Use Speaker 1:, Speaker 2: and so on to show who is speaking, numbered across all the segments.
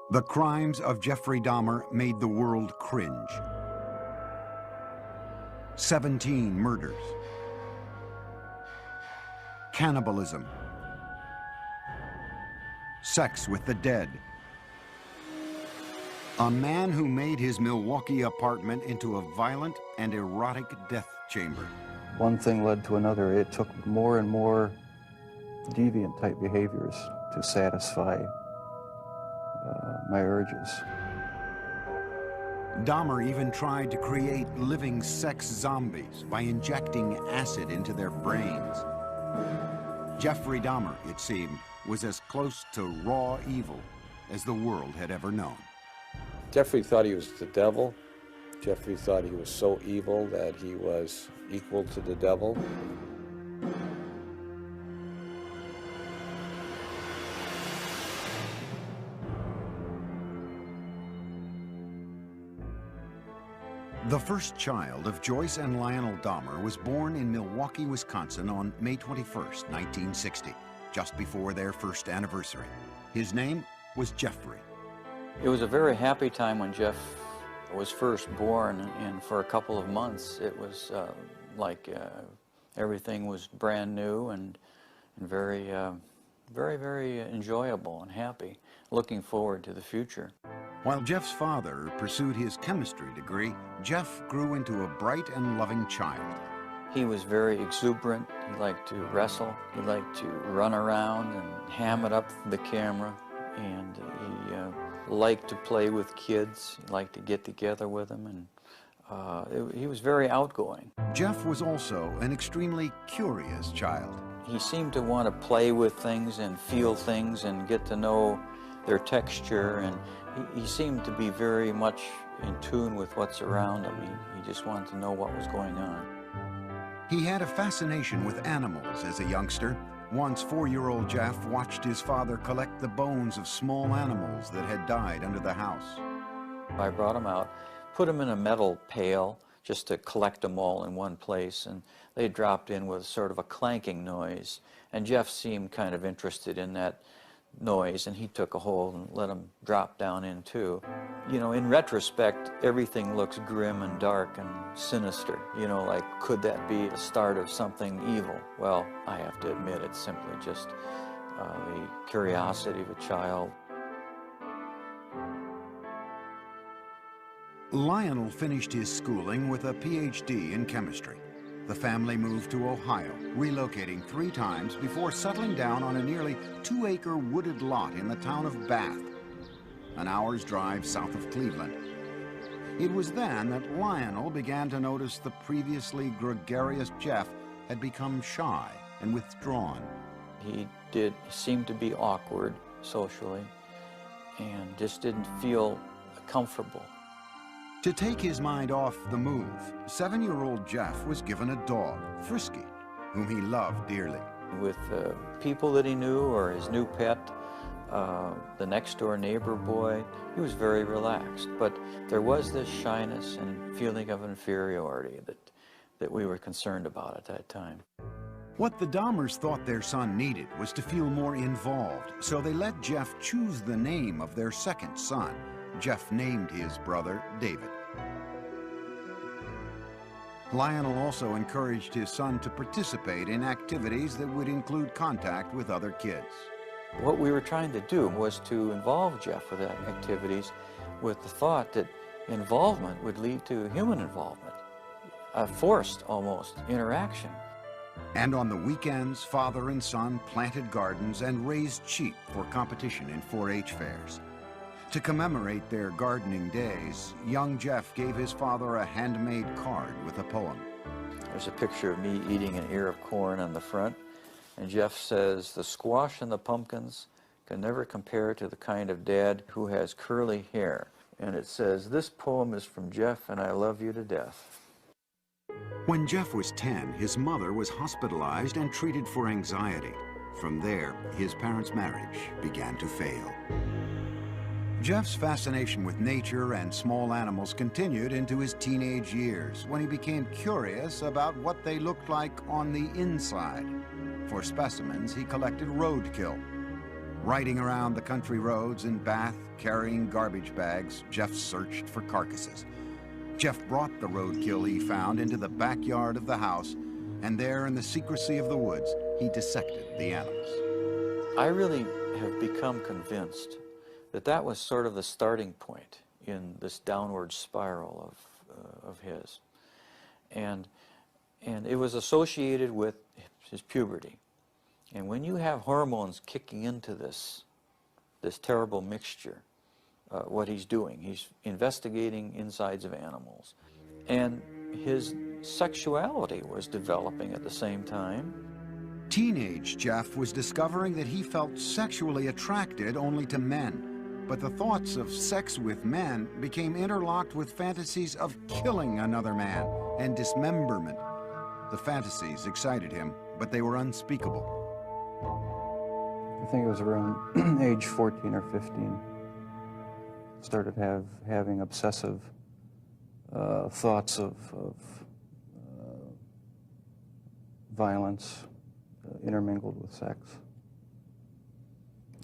Speaker 1: The crimes of Jeffrey Dahmer made the world cringe. 17 murders. Cannibalism. Sex with the dead. A man who made his Milwaukee apartment into a violent and erotic death chamber.
Speaker 2: One thing led to another. It took more and more deviant type behaviors to satisfy my urges.
Speaker 1: Dahmer even tried to create living sex zombies by injecting acid into their brains. Jeffrey Dahmer, it seemed, was as close to raw evil as the world had ever known.
Speaker 3: Jeffrey thought he was the devil. Jeffrey thought he was so evil that he was equal to the devil.
Speaker 1: The first child of Joyce and Lionel Dahmer was born in Milwaukee, Wisconsin on May 21st, 1960, just before their first anniversary. His name was Jeffrey.
Speaker 4: It was a very happy time when Jeff was first born, and for a couple of months it was like everything was brand new and very, very enjoyable and happy, looking forward to the future.
Speaker 1: While Jeff's father pursued his chemistry degree, Jeff grew into a bright and loving child.
Speaker 4: He was very exuberant. He liked to wrestle. He liked to run around and ham it up for the camera. And he liked to play with kids. He liked to get together with them. And he was very outgoing.
Speaker 1: Jeff was also an extremely curious child.
Speaker 4: He seemed to want to play with things and feel things and get to know their texture, and he seemed to be very much in tune with what's around him. He just wanted to know what was going on.
Speaker 1: He had a fascination with animals as a youngster. Once 4-year-old Jeff watched his father collect the bones of small animals that had died under the house.
Speaker 4: I brought him out, put him in a metal pail just to collect them all in one place, and they dropped in with sort of a clanking noise, and Jeff seemed kind of interested in that noise, and he took a hold and let him drop down in too. You know, in retrospect, everything looks grim and dark and sinister. You know, like, could that be the start of something evil? Well, I have to admit, it's simply just the curiosity of a child.
Speaker 1: Lionel finished his schooling with a PhD in chemistry. The family moved to Ohio, relocating 3 times before settling down on a nearly 2-acre wooded lot in the town of Bath, an hour's drive south of Cleveland. It was then that Lionel began to notice the previously gregarious Jeff had become shy and withdrawn.
Speaker 4: He did seem to be awkward socially and just didn't feel comfortable.
Speaker 1: To take his mind off the move, 7-year-old Jeff was given a dog, Frisky, whom he loved dearly.
Speaker 4: With people that he knew or his new pet, the next-door neighbor boy, he was very relaxed. But there was this shyness and feeling of inferiority that we were concerned about at that time.
Speaker 1: What the Dahmers thought their son needed was to feel more involved, so they let Jeff choose the name of their second son. Jeff named his brother David. Lionel also encouraged his son to participate in activities that would include contact with other kids.
Speaker 4: What we were trying to do was to involve Jeff with activities with the thought that involvement would lead to human involvement, a forced, almost, interaction.
Speaker 1: And on the weekends, father and son planted gardens and raised sheep for competition in 4-H fairs. To commemorate their gardening days, young Jeff gave his father a handmade card with a poem.
Speaker 4: There's a picture of me eating an ear of corn on the front, and Jeff says, "The squash and the pumpkins can never compare to the kind of dad who has curly hair." And it says, "This poem is from Jeff, and I love you to death."
Speaker 1: When Jeff was 10, his mother was hospitalized and treated for anxiety. From there, his parents' marriage began to fail. Jeff's fascination with nature and small animals continued into his teenage years, when he became curious about what they looked like on the inside. For specimens, he collected roadkill. Riding around the country roads in Bath, carrying garbage bags, Jeff searched for carcasses. Jeff brought the roadkill he found into the backyard of the house, and there in the secrecy of the woods, he dissected the animals.
Speaker 4: I really have become convinced that that was sort of the starting point in this downward spiral of his. And it was associated with his puberty. And when you have hormones kicking into this terrible mixture, what he's doing, he's investigating insides of animals. And his sexuality was developing at the same time.
Speaker 1: Teenage Jeff was discovering that he felt sexually attracted only to men. But the thoughts of sex with men became interlocked with fantasies of killing another man and dismemberment. The fantasies excited him, but they were unspeakable.
Speaker 2: I think it was around age 14 or 15. Started having obsessive thoughts of violence intermingled with sex.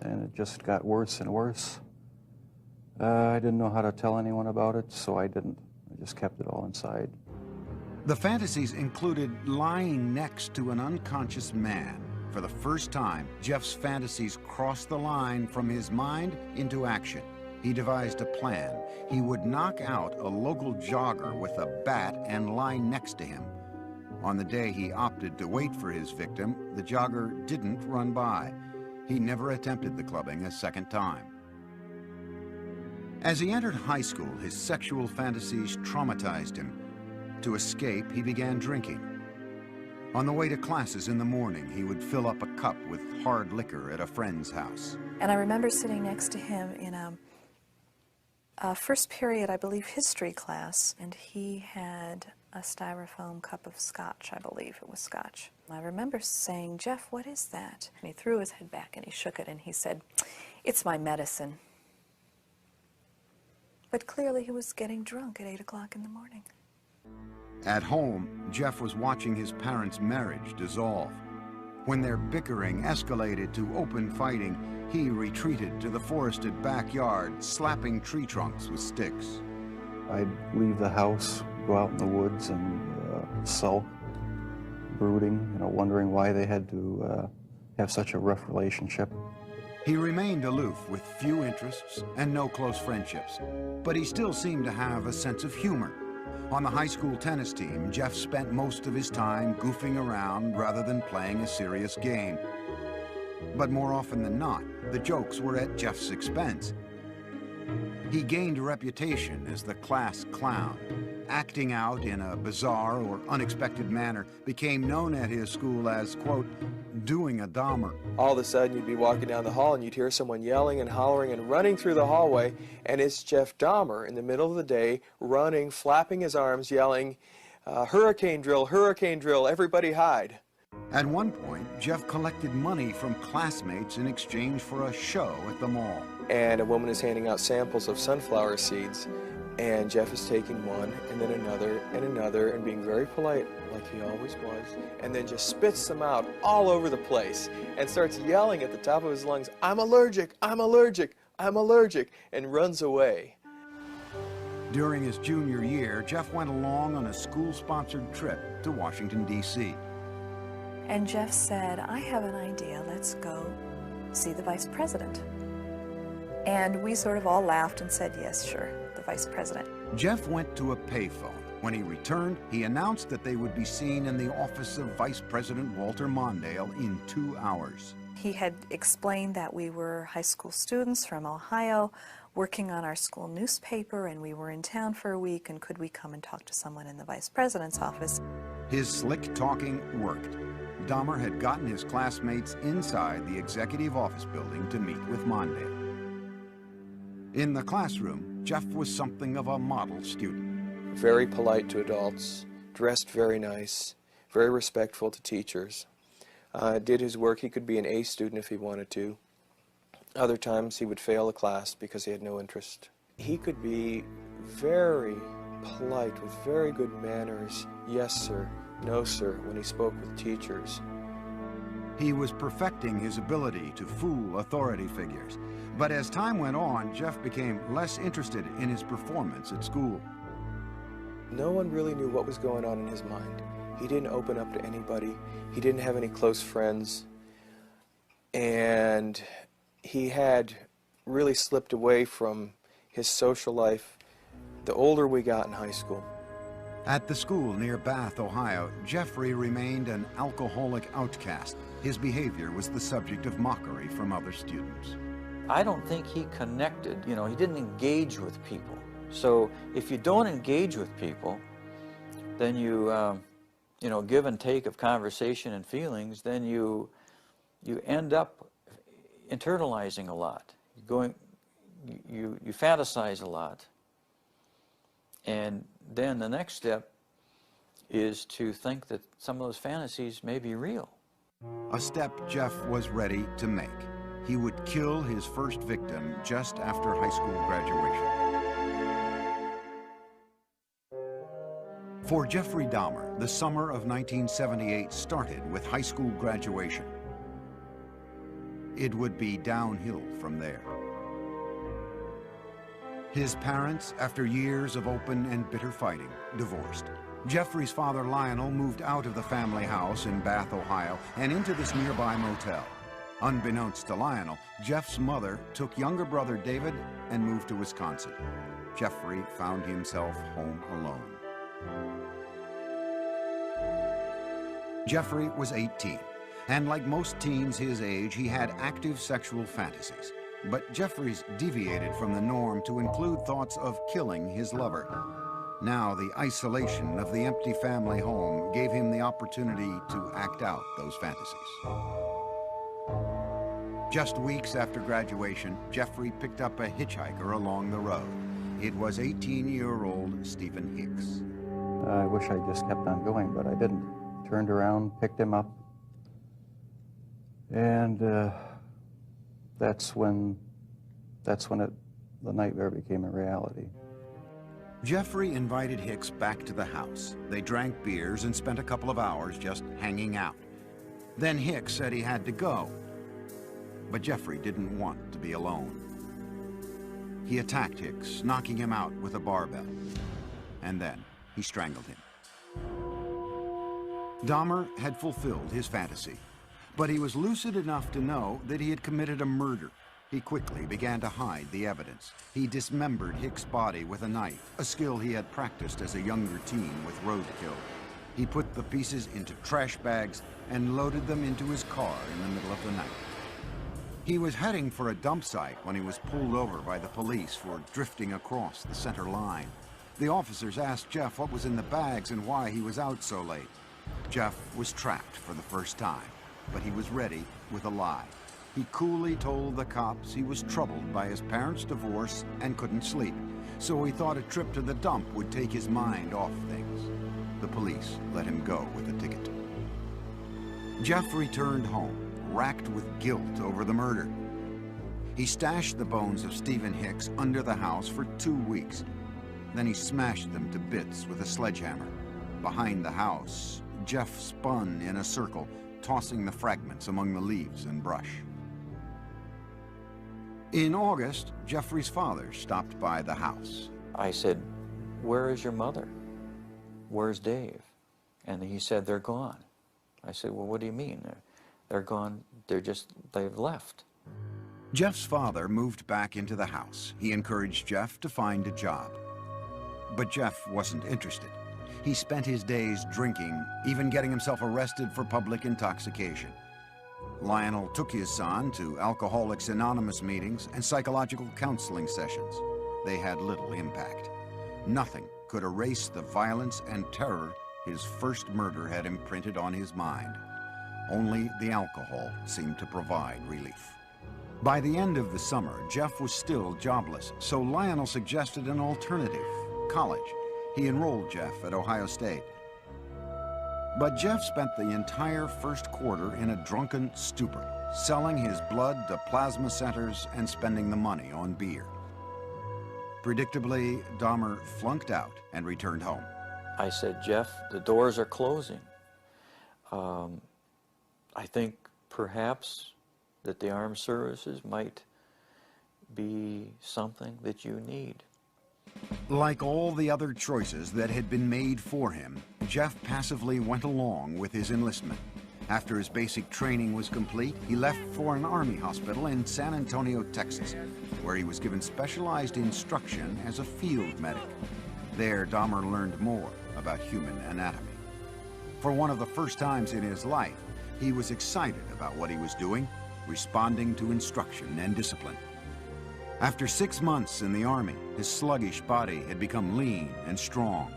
Speaker 2: And it just got worse and worse. I didn't know how to tell anyone about it, so I didn't. I just kept it all inside.
Speaker 1: The fantasies included lying next to an unconscious man. For the first time, Jeff's fantasies crossed the line from his mind into action. He devised a plan. He would knock out a local jogger with a bat and lie next to him. On the day he opted to wait for his victim, the jogger didn't run by. He never attempted the clubbing a second time. As he entered high school, his sexual fantasies traumatized him. To escape, he began drinking. On the way to classes in the morning, he would fill up a cup with hard liquor at a friend's house.
Speaker 5: And I remember sitting next to him in a first period, I believe, history class, and he had a styrofoam cup of scotch, I believe it was scotch. I remember saying, "Jeff, what is that?" And he threw his head back and he shook it and he said, "It's my medicine." But clearly he was getting drunk at 8 o'clock in the morning.
Speaker 1: At home, Jeff was watching his parents' marriage dissolve. When their bickering escalated to open fighting, he retreated to the forested backyard, slapping tree trunks with sticks.
Speaker 2: I'd leave the house, go out in the woods and sulk, brooding, wondering why they had to have such a rough relationship.
Speaker 1: He remained aloof with few interests and no close friendships, but he still seemed to have a sense of humor. On the high school tennis team, Jeff spent most of his time goofing around rather than playing a serious game. But more often than not, the jokes were at Jeff's expense. He gained a reputation as the class clown. Acting out in a bizarre or unexpected manner became known at his school as, quote, doing a Dahmer.
Speaker 6: All of a sudden you'd be walking down the hall and you'd hear someone yelling and hollering and running through the hallway, and it's Jeff Dahmer in the middle of the day, running, flapping his arms, yelling, hurricane drill, everybody hide.
Speaker 1: At one point, Jeff collected money from classmates in exchange for a show at the mall.
Speaker 6: And a woman is handing out samples of sunflower seeds, and Jeff is taking one and then another and being very polite, like he always was, and then just spits them out all over the place and starts yelling at the top of his lungs, "I'm allergic, I'm allergic, I'm allergic," and runs away.
Speaker 1: During his junior year, Jeff went along on a school-sponsored trip to Washington, D.C.
Speaker 5: And Jeff said, "I have an idea, let's go see the vice president." And we sort of all laughed and said, "Yes, sure, the vice president."
Speaker 1: Jeff went to a payphone. When he returned, he announced that they would be seen in the office of Vice President Walter Mondale in 2 hours.
Speaker 5: He had explained that we were high school students from Ohio working on our school newspaper, and we were in town for a week, and could we come and talk to someone in the vice president's office?
Speaker 1: His slick talking worked. Dahmer had gotten his classmates inside the executive office building to meet with Mondale. In the classroom, Jeff was something of a model student.
Speaker 6: Very polite to adults, dressed very nice, very respectful to teachers. Did his work. He could be an A student if he wanted to. Other times he would fail the class because he had no interest. He could be very polite with very good manners, yes sir, no sir, when he spoke with teachers.
Speaker 1: He was perfecting his ability to fool authority figures. But as time went on, Jeff became less interested in his performance at school.
Speaker 6: No one really knew what was going on in his mind. He didn't open up to anybody. He didn't have any close friends. And he had really slipped away from his social life the older we got in high school.
Speaker 1: At the school near Bath, Ohio, Jeffrey remained an alcoholic outcast. His behavior was the subject of mockery from other students.
Speaker 4: I don't think he connected, he didn't engage with people. So if you don't engage with people, then you, give and take of conversation and feelings, then you end up internalizing a lot. You fantasize a lot. And then the next step is to think that some of those fantasies may be real.
Speaker 1: A step Jeff was ready to make. He would kill his first victim just after high school graduation. For Jeffrey Dahmer, the summer of 1978 started with high school graduation. It would be downhill from there. His parents, after years of open and bitter fighting, divorced. Jeffrey's father, Lionel, moved out of the family house in Bath, Ohio, and into this nearby motel. Unbeknownst to Lionel, Jeff's mother took younger brother David and moved to Wisconsin. Jeffrey found himself home alone. Jeffrey was 18, and like most teens his age, he had active sexual fantasies. But Jeffrey's deviated from the norm to include thoughts of killing his lover. Now the isolation of the empty family home gave him the opportunity to act out those fantasies. Just weeks after graduation, Jeffrey picked up a hitchhiker along the road. It was 18-year-old Stephen Hicks.
Speaker 2: I wish I just kept on going, but I didn't. Turned around, picked him up, and that's when the nightmare became a reality.
Speaker 1: Jeffrey invited Hicks back to the house. They drank beers and spent a couple of hours just hanging out. Then Hicks said he had to go, but Jeffrey didn't want to be alone. He attacked Hicks, knocking him out with a barbell, and then he strangled him. Dahmer had fulfilled his fantasy, but he was lucid enough to know that he had committed a murder. He quickly began to hide the evidence. He dismembered Hicks' body with a knife, a skill he had practiced as a younger teen with roadkill. He put the pieces into trash bags and loaded them into his car in the middle of the night. He was heading for a dump site when he was pulled over by the police for drifting across the center line. The officers asked Jeff what was in the bags and why he was out so late. Jeff was trapped for the first time, but he was ready with a lie. He coolly told the cops he was troubled by his parents' divorce and couldn't sleep, so he thought a trip to the dump would take his mind off things. The police let him go with a ticket. Jeff returned home, racked with guilt over the murder. He stashed the bones of Stephen Hicks under the house for 2 weeks. Then he smashed them to bits with a sledgehammer. Behind the house, Jeff spun in a circle, tossing the fragments among the leaves and brush. In August, Jeffrey's father stopped by the house.
Speaker 4: I said, "Where is your mother? Where's Dave?" And he said, "They're gone." I said, "Well, what do you mean? They're gone, they've left."
Speaker 1: Jeff's father moved back into the house. He encouraged Jeff to find a job. But Jeff wasn't interested. He spent his days drinking, even getting himself arrested for public intoxication. Lionel took his son to Alcoholics Anonymous meetings and psychological counseling sessions. They had little impact. Nothing could erase the violence and terror his first murder had imprinted on his mind. Only the alcohol seemed to provide relief. By the end of the summer, Jeff was still jobless, so Lionel suggested an alternative: college. He enrolled Jeff at Ohio State. But Jeff spent the entire first quarter in a drunken stupor, selling his blood to plasma centers and spending the money on beer. Predictably, Dahmer flunked out and returned home.
Speaker 4: I said, "Jeff, the doors are closing. I think perhaps that the armed services might be something that you need.
Speaker 1: Like all the other choices that had been made for him, Jeff passively went along with his enlistment. After his basic training was complete, he left for an army hospital in San Antonio, Texas, where he was given specialized instruction as a field medic. There, Dahmer learned more about human anatomy. For one of the first times in his life, he was excited about what he was doing, responding to instruction and discipline. After 6 months in the Army, his sluggish body had become lean and strong.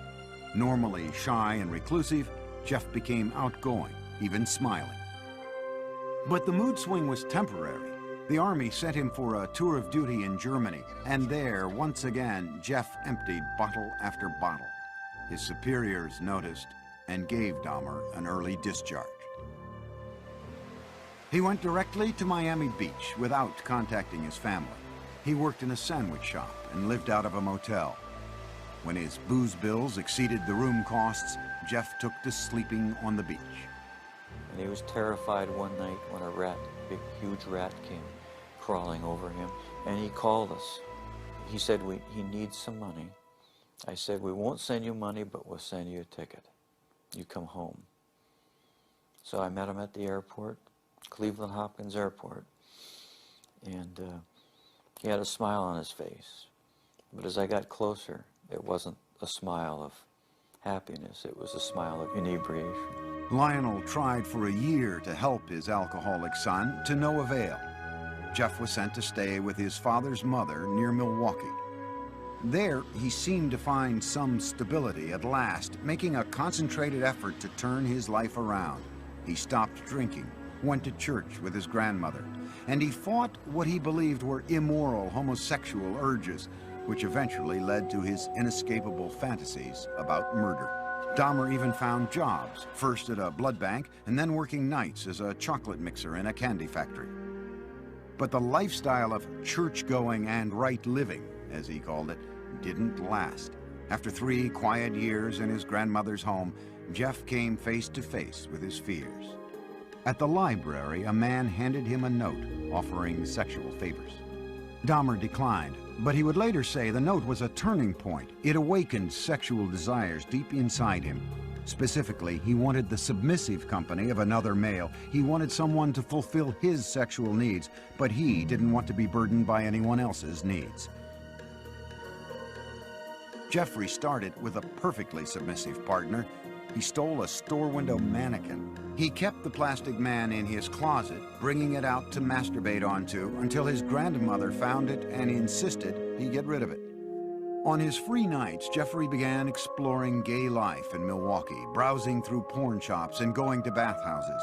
Speaker 1: Normally shy and reclusive, Jeff became outgoing, even smiling. But the mood swing was temporary. The Army sent him for a tour of duty in Germany, and there, once again, Jeff emptied bottle after bottle. His superiors noticed and gave Dahmer an early discharge. He went directly to Miami Beach without contacting his family. He worked in a sandwich shop and lived out of a motel. When his booze bills exceeded the room costs, Jeff took to sleeping on the beach.
Speaker 4: And he was terrified one night when a rat, big, huge rat, came crawling over him, and he called us. He said, he needs some money. I said, we won't send you money, but we'll send you a ticket. You come home. So I met him at the airport, Cleveland Hopkins Airport, and he had a smile on his face. But as I got closer, it wasn't a smile of happiness, it was a smile of inebriation.
Speaker 1: Lionel tried for a year to help his alcoholic son, to no avail. Jeff was sent to stay with his father's mother near Milwaukee. There, he seemed to find some stability at last, making a concentrated effort to turn his life around. He stopped drinking, went to church with his grandmother, and he fought what he believed were immoral homosexual urges, which eventually led to his inescapable fantasies about murder. Dahmer even found jobs, first at a blood bank and then working nights as a chocolate mixer in a candy factory. But the lifestyle of church-going and right living, as he called it, didn't last. After 3 quiet years in his grandmother's home, Jeff came face to face with his fears. At the library, a man handed him a note offering sexual favors. Dahmer declined, but he would later say the note was a turning point. It awakened sexual desires deep inside him. Specifically, he wanted the submissive company of another male. He wanted someone to fulfill his sexual needs, but he didn't want to be burdened by anyone else's needs. Jeffrey started with a perfectly submissive partner. He stole a store window mannequin. He kept the plastic man in his closet, bringing it out to masturbate onto until his grandmother found it and insisted he get rid of it. On his free nights, Jeffrey began exploring gay life in Milwaukee, browsing through porn shops and going to bathhouses.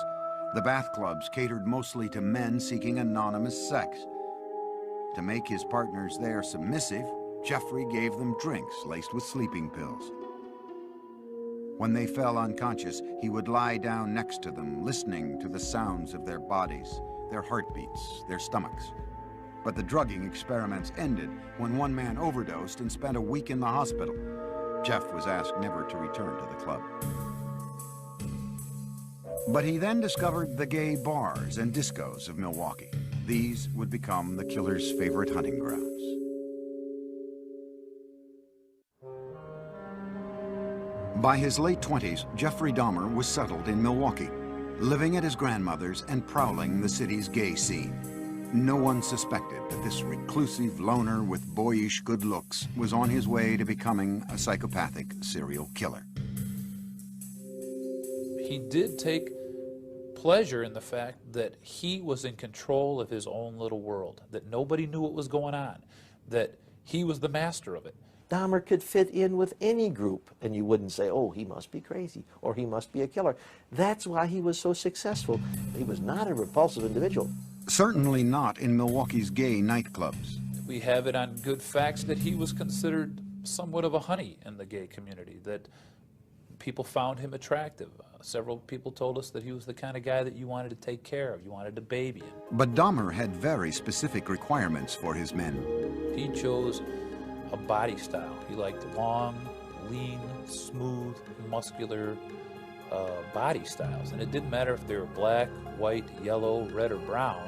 Speaker 1: The bath clubs catered mostly to men seeking anonymous sex. To make his partners there submissive, Jeffrey gave them drinks laced with sleeping pills. When they fell unconscious, he would lie down next to them, listening to the sounds of their bodies, their heartbeats, their stomachs. But the drugging experiments ended when one man overdosed and spent a week in the hospital. Jeff was asked never to return to the club. But he then discovered the gay bars and discos of Milwaukee. These would become the killer's favorite hunting grounds. By his late 20s, Jeffrey Dahmer was settled in Milwaukee, living at his grandmother's and prowling the city's gay scene. No one suspected that this reclusive loner with boyish good looks was on his way to becoming a psychopathic serial killer.
Speaker 7: He did take pleasure in the fact that he was in control of his own little world, that nobody knew what was going on, that he was the master of it.
Speaker 8: Dahmer could fit in with any group, and you wouldn't say, oh, he must be crazy, or he must be a killer. That's why he was so successful. He was not a repulsive individual.
Speaker 1: Certainly not in Milwaukee's gay nightclubs.
Speaker 7: We have it on good facts that he was considered somewhat of a honey in the gay community, that people found him attractive. Several people told us that he was the kind of guy that you wanted to take care of, you wanted to baby him.
Speaker 1: But Dahmer had very specific requirements for his men.
Speaker 7: He chose a body style. He liked long, lean, smooth, muscular, body styles, and it didn't matter if they were black, white, yellow, red, or brown.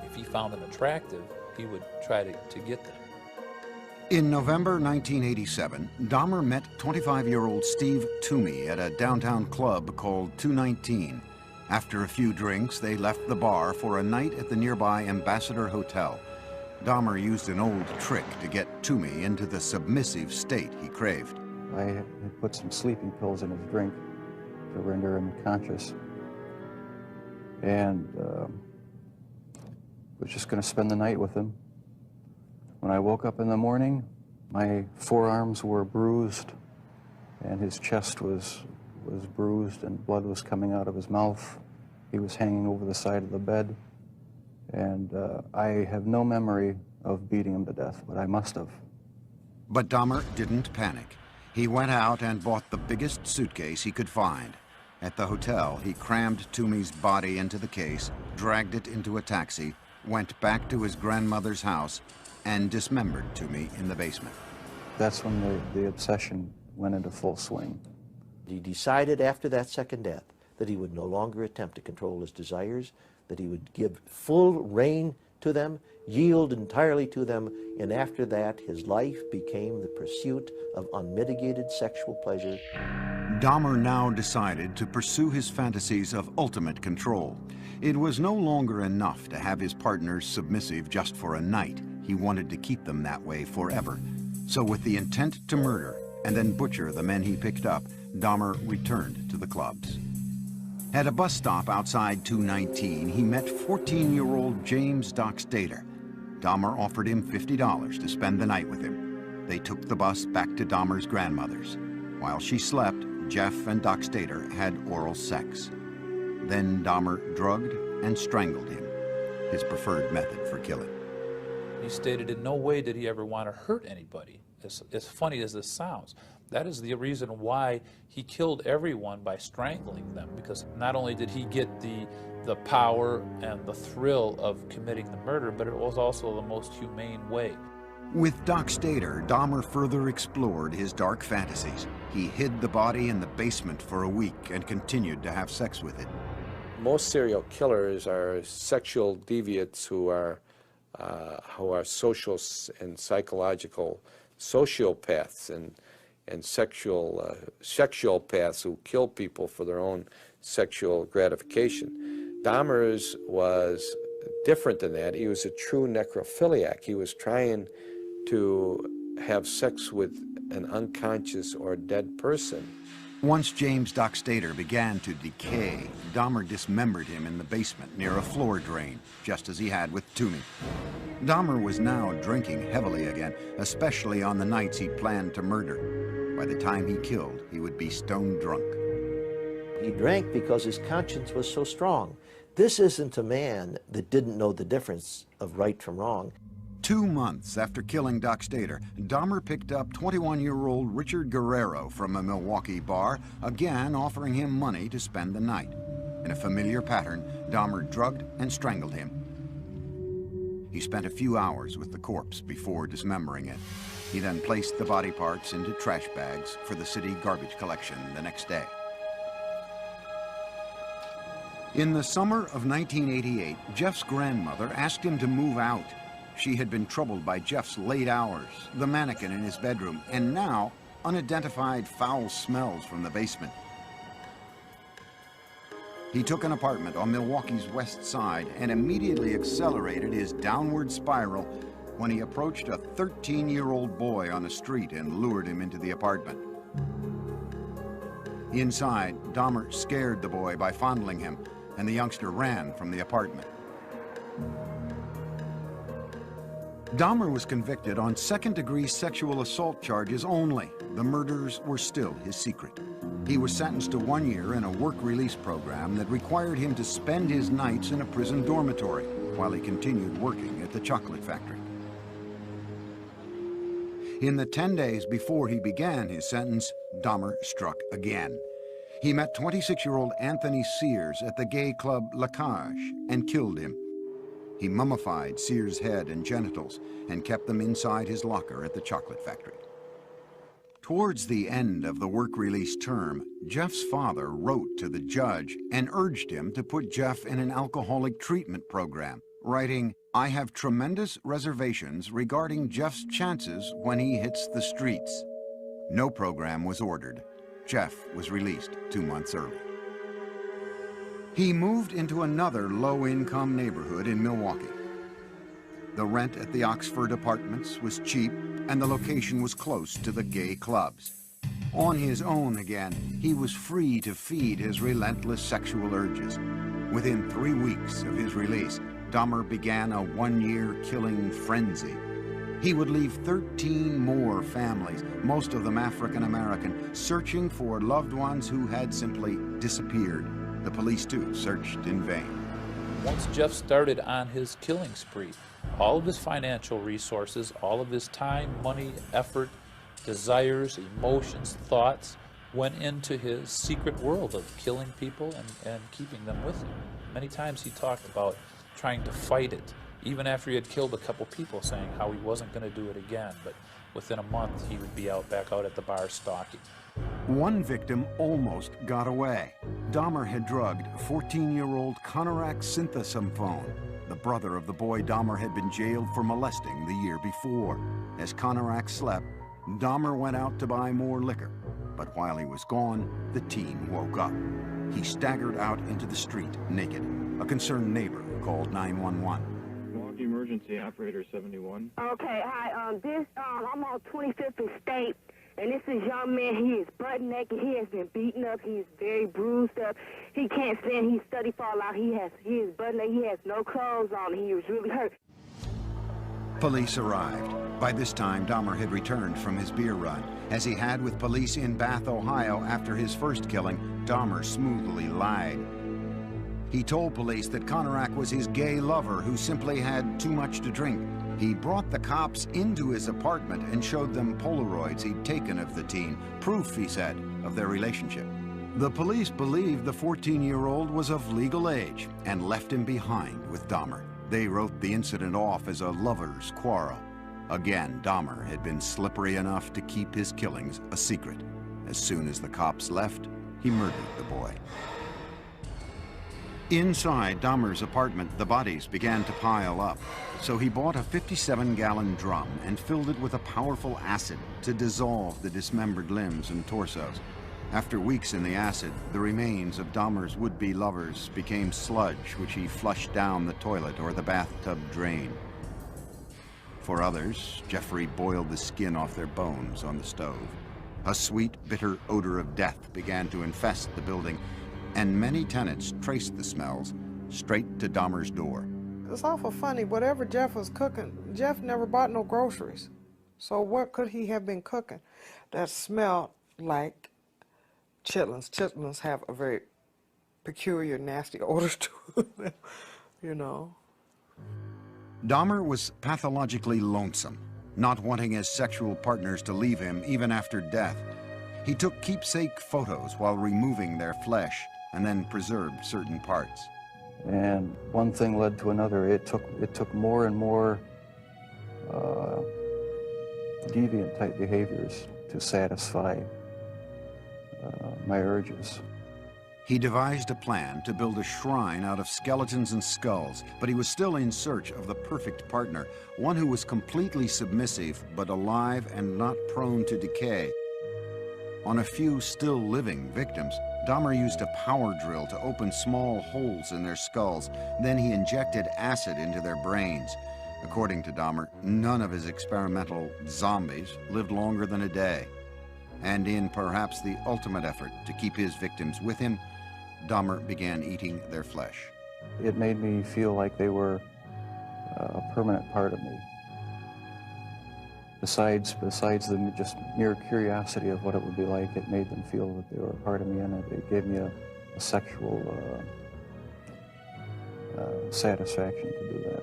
Speaker 7: If he found them attractive, he would try to get them.
Speaker 1: In November 1987, Dahmer met 25-year-old Steve Toomey at a downtown club called 219. After a few drinks, they left the bar for a night at the nearby Ambassador Hotel. Dahmer used an old trick to get Toomey into the submissive state he craved.
Speaker 2: I had put some sleeping pills in his drink to render him conscious, and was just going to spend the night with him. When I woke up in the morning, my forearms were bruised, and his chest was bruised, and blood was coming out of his mouth. He was hanging over the side of the bed, and I have no memory of beating him to death, but I must have.
Speaker 1: But Dahmer didn't panic. He went out and bought the biggest suitcase he could find. At the hotel, he crammed Toomey's body into the case, dragged it into a taxi, went back to his grandmother's house, and dismembered Toomey in the basement.
Speaker 2: That's when the obsession went into full swing.
Speaker 8: He decided after that second death that he would no longer attempt to control his desires, that he would give full rein to them, yield entirely to them, and after that his life became the pursuit of unmitigated sexual pleasure.
Speaker 1: Dahmer now decided to pursue his fantasies of ultimate control. It was no longer enough to have his partners submissive just for a night. He wanted to keep them that way forever. So with the intent to murder and then butcher the men he picked up, Dahmer returned to the clubs. At a bus stop outside 219, he met 14-year-old James Doc Stater. Dahmer offered him $50 to spend the night with him. They took the bus back to Dahmer's grandmother's. While she slept, Jeff and Doc Stater had oral sex. Then Dahmer drugged and strangled him, his preferred method for killing.
Speaker 7: He stated in no way did he ever want to hurt anybody, as funny as this sounds. That is the reason why he killed everyone by strangling them, because not only did he get the power and the thrill of committing the murder, but it was also the most humane way.
Speaker 1: With Doc Stater, Dahmer further explored his dark fantasies. He hid the body in the basement for a week and continued to have sex with it.
Speaker 3: Most serial killers are sexual deviants who are social and psychological sociopaths and sexual paths who kill people for their own sexual gratification. Dahmer's was different than that. He was a true necrophiliac. He was trying to have sex with an unconscious or dead person.
Speaker 1: Once James Doc Stater began to decay, Dahmer dismembered him in the basement near a floor drain, just as he had with Toomey. Dahmer was now drinking heavily again, especially on the nights he planned to murder. By the time he killed, he would be stone drunk.
Speaker 8: He drank because his conscience was so strong. This isn't a man that didn't know the difference of right from wrong.
Speaker 1: 2 months after killing Doc Stater, Dahmer picked up 21-year-old Richard Guerrero from a Milwaukee bar, again offering him money to spend the night. In a familiar pattern, Dahmer drugged and strangled him. He spent a few hours with the corpse before dismembering it. He then placed the body parts into trash bags for the city garbage collection the next day. In the summer of 1988, Jeff's grandmother asked him to move out. She had been troubled by Jeff's late hours, the mannequin in his bedroom, and now unidentified foul smells from the basement. He took an apartment on Milwaukee's west side and immediately accelerated his downward spiral when he approached a 13-year-old boy on the street and lured him into the apartment. Inside, Dahmer scared the boy by fondling him, and the youngster ran from the apartment. Dahmer was convicted on second-degree sexual assault charges only. The murders were still his secret. He was sentenced to 1 year in a work release program that required him to spend his nights in a prison dormitory while he continued working at the chocolate factory. In the 10 days before he began his sentence, Dahmer struck again. He met 26-year-old Anthony Sears at the gay club La Cage and killed him. He mummified Sears' head and genitals and kept them inside his locker at the chocolate factory. Towards the end of the work release term, Jeff's father wrote to the judge and urged him to put Jeff in an alcoholic treatment program, writing, "I have tremendous reservations regarding Jeff's chances when he hits the streets." No program was ordered. Jeff was released 2 months early. He moved into another low-income neighborhood in Milwaukee. The rent at the Oxford Apartments was cheap, and the location was close to the gay clubs. On his own again, he was free to feed his relentless sexual urges. Within 3 weeks of his release, Dahmer began a 1-year killing frenzy. He would leave 13 more families, most of them African American, searching for loved ones who had simply disappeared. The police, too, searched in vain.
Speaker 7: Once Jeff started on his killing spree, all of his financial resources, all of his time, money, effort, desires, emotions, thoughts went into his secret world of killing people and keeping them with him. Many times he talked about trying to fight it, even after he had killed a couple people, saying how he wasn't going to do it again, but within a month he would be back out at the bar stalking.
Speaker 1: One victim almost got away. Dahmer had drugged 14-year-old Konorak Synthesomphone, the brother of the boy Dahmer had been jailed for molesting the year before. As Konorak slept, Dahmer went out to buy more liquor. But while he was gone, the teen woke up. He staggered out into the street naked. A concerned neighbor called 911.
Speaker 9: Milwaukee Emergency Operator 71.
Speaker 10: Okay, hi. I'm on 25th and State, and this is young man. He is butt naked. He has been beaten up. He is very bruised up. He can't stand. He's study fall out. He is butt naked. He has no clothes on. He was really hurt.
Speaker 1: Police arrived. By this time, Dahmer had returned from his beer run. As he had with police in Bath, Ohio after his first killing, Dahmer smoothly lied. He told police that Konorak was his gay lover who simply had too much to drink. He brought the cops into his apartment and showed them Polaroids he'd taken of the teen, proof, he said, of their relationship. The police believed the 14-year-old was of legal age and left him behind with Dahmer. They wrote the incident off as a lover's quarrel. Again, Dahmer had been slippery enough to keep his killings a secret. As soon as the cops left, he murdered the boy. Inside Dahmer's apartment, the bodies began to pile up. So he bought a 57-gallon drum and filled it with a powerful acid to dissolve the dismembered limbs and torsos. After weeks in the acid, the remains of Dahmer's would-be lovers became sludge, which he flushed down the toilet or the bathtub drain. For others, Jeffrey boiled the skin off their bones on the stove. A sweet, bitter odor of death began to infest the building, and many tenants traced the smells straight to Dahmer's door.
Speaker 11: It's awful funny. Whatever Jeff was cooking, Jeff never bought no groceries. So what could he have been cooking that smelled like chitlins? Chitlins have a very peculiar, nasty odor to them, you know.
Speaker 1: Dahmer was pathologically lonesome, not wanting his sexual partners to leave him even after death. He took keepsake photos while removing their flesh and then preserved certain parts.
Speaker 2: And one thing led to another. It took more and more deviant type behaviors to satisfy my urges.
Speaker 1: He devised a plan to build a shrine out of skeletons and skulls, but he was still in search of the perfect partner, one who was completely submissive but alive and not prone to decay. On a few still living victims, Dahmer used a power drill to open small holes in their skulls. Then he injected acid into their brains. According to Dahmer, none of his experimental zombies lived longer than a day. And in perhaps the ultimate effort to keep his victims with him, Dahmer began eating their flesh.
Speaker 2: It made me feel like they were a permanent part of me. Besides the just mere curiosity of what it would be like, it made them feel that they were a part of me, and it gave me a sexual satisfaction to do that.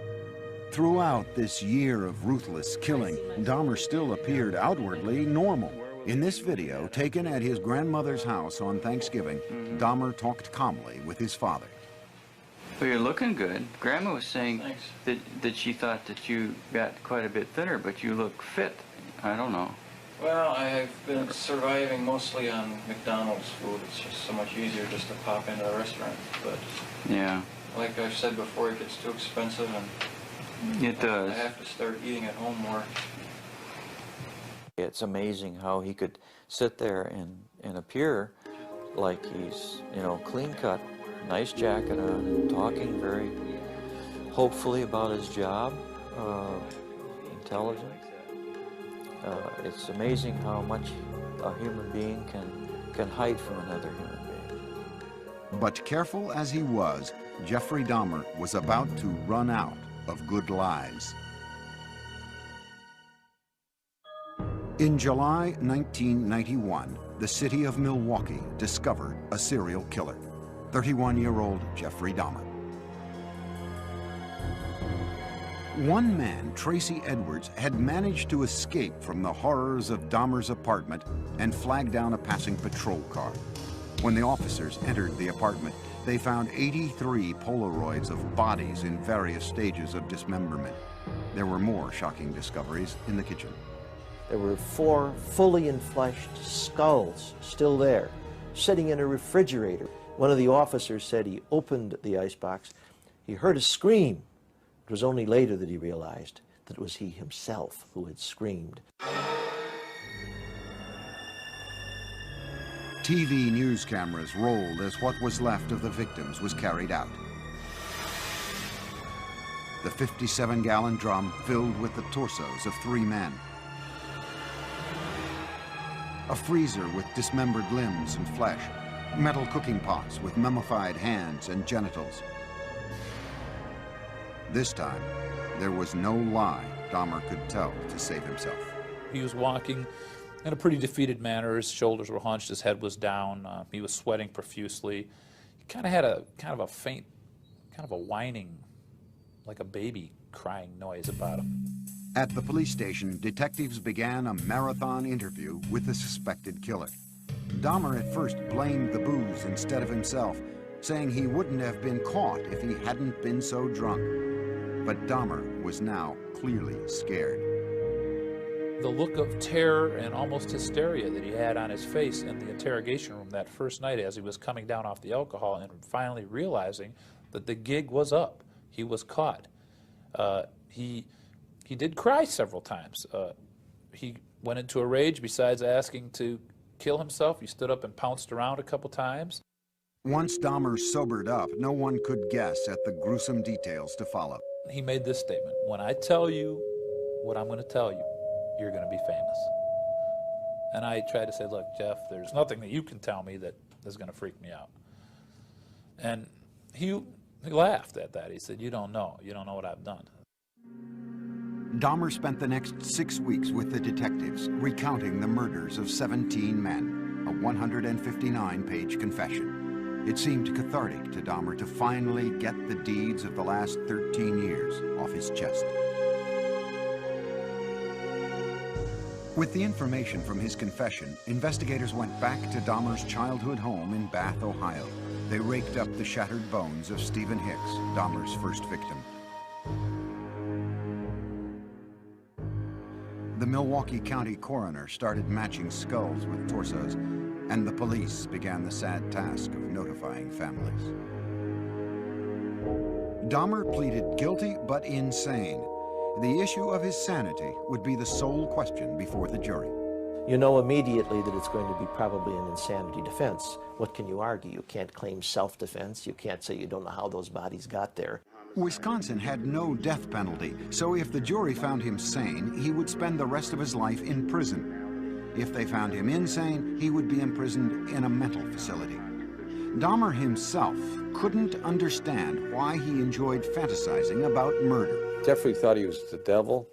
Speaker 1: Throughout this year of ruthless killing, Dahmer still appeared outwardly normal. In this video, taken at his grandmother's house on Thanksgiving, Dahmer talked calmly with his father.
Speaker 4: Well, you're looking good. Grandma was saying that she thought that you got quite a bit thinner, but you look fit. I don't know. Well, I've been surviving mostly on McDonald's food. It's just so much easier just to pop into a restaurant. But
Speaker 12: yeah,
Speaker 4: like I've said before, it gets too expensive, and
Speaker 12: it does.
Speaker 4: I have to start eating at home more. It's amazing how he could sit there and appear like he's, you know, clean cut, nice jacket on, and talking very hopefully about his job, intelligent. It's amazing how much a human being can hide from another human being.
Speaker 1: But careful as he was, Jeffrey Dahmer was about to run out of good lies. In July 1991, the city of Milwaukee discovered a serial killer, 31-year-old Jeffrey Dahmer. One man, Tracy Edwards, had managed to escape from the horrors of Dahmer's apartment and flag down a passing patrol car. When the officers entered the apartment, they found 83 Polaroids of bodies in various stages of dismemberment. There were more shocking discoveries in the kitchen.
Speaker 8: There were 4 fully enfleshed skulls still there, sitting in a refrigerator. One of the officers said he opened the icebox. He heard a scream. It was only later that he realized that it was he himself who had screamed.
Speaker 1: TV news cameras rolled as what was left of the victims was carried out. The 57-gallon drum filled with the torsos of 3 men. A freezer with dismembered limbs and flesh. Metal cooking pots with mummified hands and genitals. This time, there was no lie Dahmer could tell to save himself.
Speaker 7: He was walking in a pretty defeated manner. His shoulders were hunched, his head was down, he was sweating profusely. He kind of had a faint, kind of a whining, like a baby crying noise about him.
Speaker 1: At the police station, detectives began a marathon interview with the suspected killer. Dahmer at first blamed the booze instead of himself, saying he wouldn't have been caught if he hadn't been so drunk. But Dahmer was now clearly scared.
Speaker 7: The look of terror and almost hysteria that he had on his face in the interrogation room that first night as he was coming down off the alcohol and finally realizing that the gig was up. He was caught. He did cry several times. He went into a rage. Besides asking to kill himself, he stood up and pounced around a couple times.
Speaker 1: Once Dahmer sobered up, no one could guess at the gruesome details to follow.
Speaker 7: He made this statement: when I tell you what I'm going to tell you, you're going to be famous. And I tried to say, look, Jeff, there's nothing that you can tell me that is going to freak me out. And he laughed at that. He said, you don't know what I've done.
Speaker 1: Dahmer spent the next 6 weeks with the detectives, recounting the murders of 17 men, a 159-page confession. It seemed cathartic to Dahmer to finally get the deeds of the last 13 years off his chest. With the information from his confession, investigators went back to Dahmer's childhood home in Bath, Ohio. They raked up the shattered bones of Stephen Hicks, Dahmer's first victim. The Milwaukee County coroner started matching skulls with torsos, and the police began the sad task of notifying families. Dahmer pleaded guilty but insane. The issue of his sanity would be the sole question before the jury.
Speaker 8: You know immediately that it's going to be probably an insanity defense. What can you argue? You can't claim self-defense. You can't say you don't know how those bodies got there.
Speaker 1: Wisconsin had no death penalty, so if the jury found him sane, he would spend the rest of his life in prison. If they found him insane, he would be imprisoned in a mental facility. Dahmer himself couldn't understand why he enjoyed fantasizing about murder.
Speaker 3: Jeffrey thought he was the devil.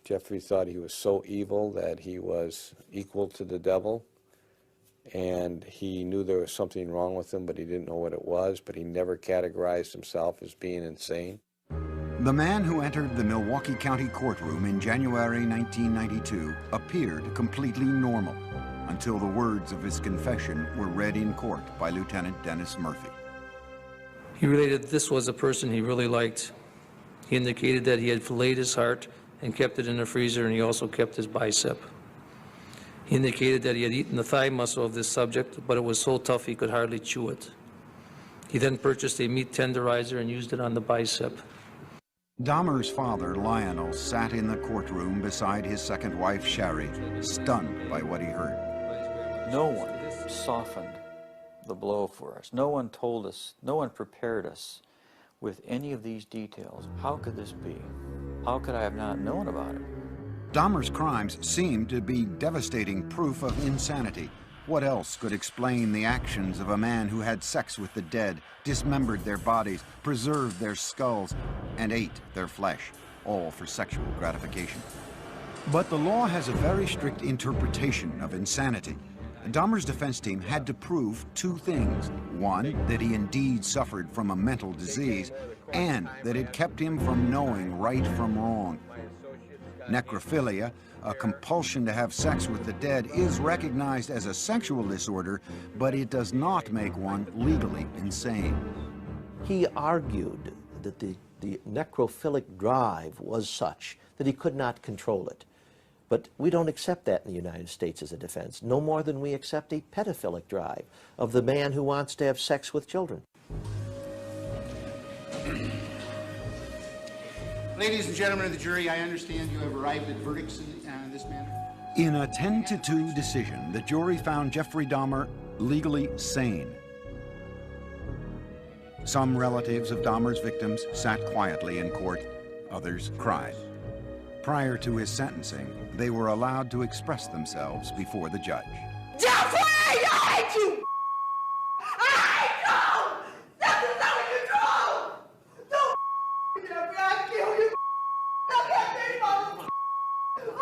Speaker 3: Jeffrey thought he was so evil that he was equal to the devil. And he knew there was something wrong with him, but he didn't know what it was, but he never categorized himself as being insane.
Speaker 1: The man who entered the Milwaukee County courtroom in January 1992 appeared completely normal until the words of his confession were read in court by Lieutenant Dennis Murphy.
Speaker 13: He related this was a person he really liked. He indicated that he had filleted his heart and kept it in the freezer, and he also kept his bicep. He indicated that he had eaten the thigh muscle of this subject, but it was so tough he could hardly chew it. He then purchased a meat tenderizer and used it on the bicep.
Speaker 1: Dahmer's father, Lionel, sat in the courtroom beside his second wife, Sherry, stunned by what he heard.
Speaker 4: No one softened the blow for us. No one told us, no one prepared us with any of these details. How could this be? How could I have not known about it?
Speaker 1: Dahmer's crimes seemed to be devastating proof of insanity. What else could explain the actions of a man who had sex with the dead, dismembered their bodies, preserved their skulls, and ate their flesh, all for sexual gratification? But the law has a very strict interpretation of insanity. Dahmer's defense team had to prove two things. One, that he indeed suffered from a mental disease, and that it kept him from knowing right from wrong. Necrophilia, a compulsion to have sex with the dead, is recognized as a sexual disorder, but it does not make one legally insane.
Speaker 8: He argued that the necrophilic drive was such that he could not control it. But we don't accept that in the United States as a defense, no more than we accept a pedophilic drive of the man who wants to have sex with children.
Speaker 12: Ladies and gentlemen of the jury, I understand you have arrived at verdicts in this manner.
Speaker 1: In a 10-2 decision, the jury found Jeffrey Dahmer legally sane. Some relatives of Dahmer's victims sat quietly in court, others cried. Prior to his sentencing, they were allowed to express themselves before the judge.
Speaker 14: Jeffrey, I hate you! I hate you! Nothing's under control! Don't Jeffrey, I'll kill you! Don't get me, mother!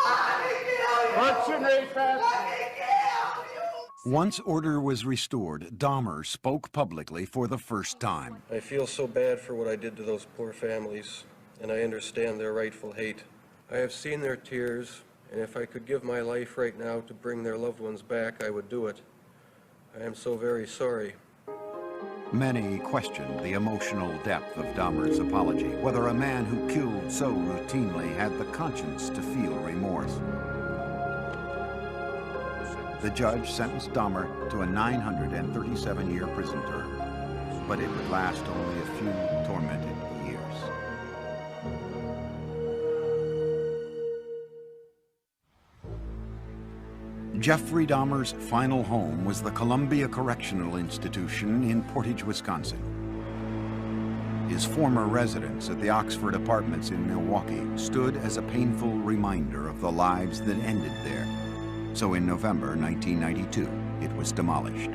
Speaker 14: I can kill you! I can kill you!
Speaker 1: Once order was restored, Dahmer spoke publicly for the first time.
Speaker 15: I feel so bad for what I did to those poor families, and I understand their rightful hate. I have seen their tears, and if I could give my life right now to bring their loved ones back, I would do it. I am so very sorry.
Speaker 1: Many questioned the emotional depth of Dahmer's apology, whether a man who killed so routinely had the conscience to feel remorse. The judge sentenced Dahmer to a 937-year prison term, but it would last only a few tormented years. Jeffrey Dahmer's final home was the Columbia Correctional Institution in Portage, Wisconsin. His former residence at the Oxford Apartments in Milwaukee stood as a painful reminder of the lives that ended there. So in November 1992, it was demolished.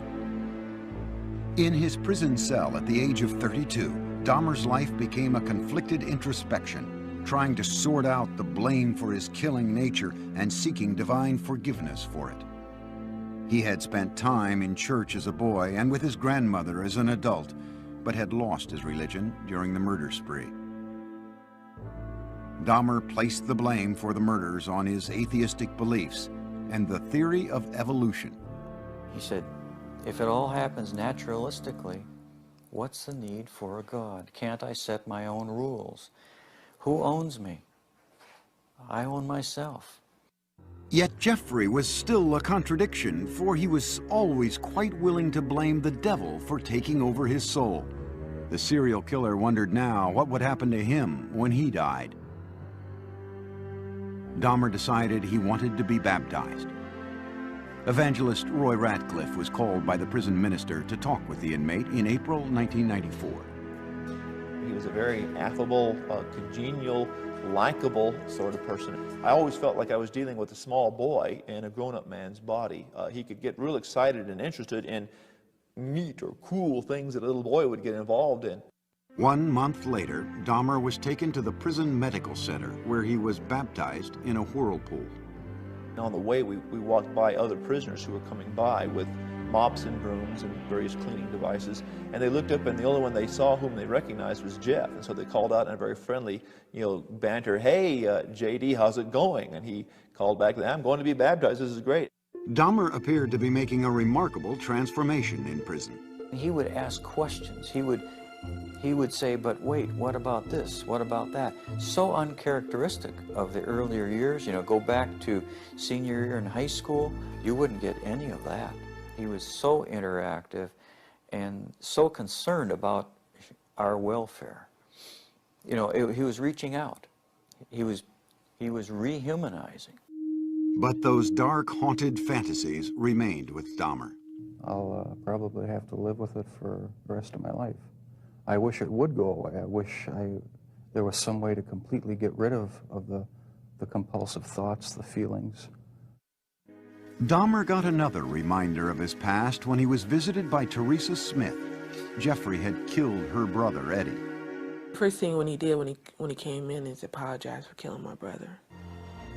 Speaker 1: In his prison cell at the age of 32, Dahmer's life became a conflicted introspection, trying to sort out the blame for his killing nature and seeking divine forgiveness for it. He had spent time in church as a boy and with his grandmother as an adult, but had lost his religion during the murder spree. Dahmer placed the blame for the murders on his atheistic beliefs and the theory of evolution.
Speaker 4: He said, if it all happens naturalistically, what's the need for a God? Can't I set my own rules? Who owns me? I own myself.
Speaker 1: Yet Jeffrey was still a contradiction, for he was always quite willing to blame the devil for taking over his soul. The serial killer wondered now what would happen to him when he died. Dahmer decided he wanted to be baptized. Evangelist Roy Ratcliffe was called by the prison minister to talk with the inmate in April 1994.
Speaker 16: He was a very affable, congenial, likable sort of person. I always felt like I was dealing with a small boy in a grown-up man's body. He could get real excited and interested in neat or cool things that a little boy would get involved in.
Speaker 1: 1 month later, Dahmer was taken to the prison medical center, where he was baptized in a whirlpool.
Speaker 16: On the way, we walked by other prisoners who were coming by with mops and brooms and various cleaning devices, and they looked up, and the only one they saw whom they recognized was Jeff, and so they called out in a very friendly, banter, "Hey, JD, how's it going?" And he called back, "I'm going to be baptized, this is great."
Speaker 1: Dahmer appeared to be making a remarkable transformation in prison.
Speaker 4: He would ask questions. He would he would say, but wait, what about this? What about that? So uncharacteristic of the earlier years. You know, go back to senior year in high school, you wouldn't get any of that. He was so interactive and so concerned about our welfare. You know, he was reaching out. He was rehumanizing.
Speaker 1: But those dark, haunted fantasies remained with Dahmer.
Speaker 2: I'll probably have to live with it for the rest of my life. I wish it would go away. I wish there was some way to completely get rid of the compulsive thoughts, the feelings.
Speaker 1: Dahmer got another reminder of his past when he was visited by Teresa Smith. Jeffrey had killed her brother, Eddie.
Speaker 17: First thing when he did, when he came in, is apologize for killing my brother.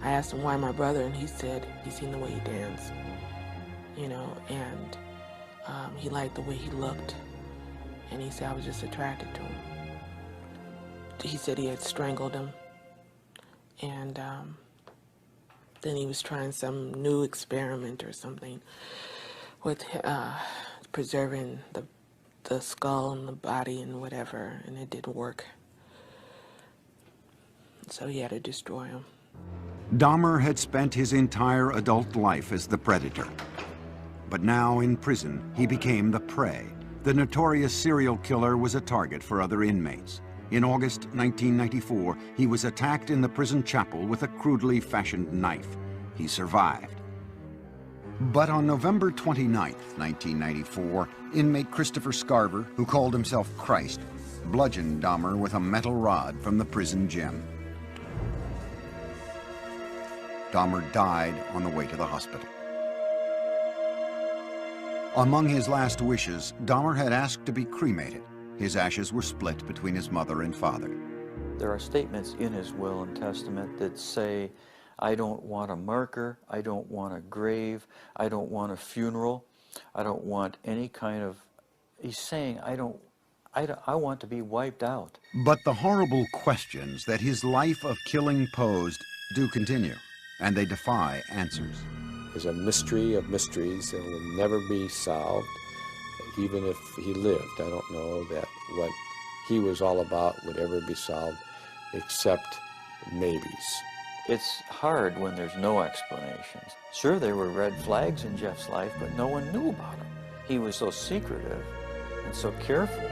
Speaker 17: I asked him why my brother, and he said he seen the way he danced, you know, and he liked the way he looked, and he said I was just attracted to him. He said he had strangled him, and then he was trying some new experiment or something with preserving the skull and the body and whatever, and it didn't work. So he had to destroy him.
Speaker 1: Dahmer had spent his entire adult life as the predator. But now in prison, he became the prey. The notorious serial killer was a target for other inmates. In August 1994, he was attacked in the prison chapel with a crudely fashioned knife. He survived. But on November 29, 1994, inmate Christopher Scarver, who called himself Christ, bludgeoned Dahmer with a metal rod from the prison gym. Dahmer died on the way to the hospital. Among his last wishes, Dahmer had asked to be cremated. His ashes were split between his mother and father.
Speaker 4: There are statements in his will and testament that say, I don't want a marker, I don't want a grave, I don't want a funeral, I don't want any kind of... He's saying, I want to be wiped out.
Speaker 1: But the horrible questions that his life of killing posed do continue, and they defy answers.
Speaker 3: There's a mystery of mysteries that will never be solved. Even if he lived, I don't know that what he was all about would ever be solved, except maybes.
Speaker 4: It's hard when there's no explanations. Sure, there were red flags in Jeff's life, but no one knew about him. He was so secretive and so careful.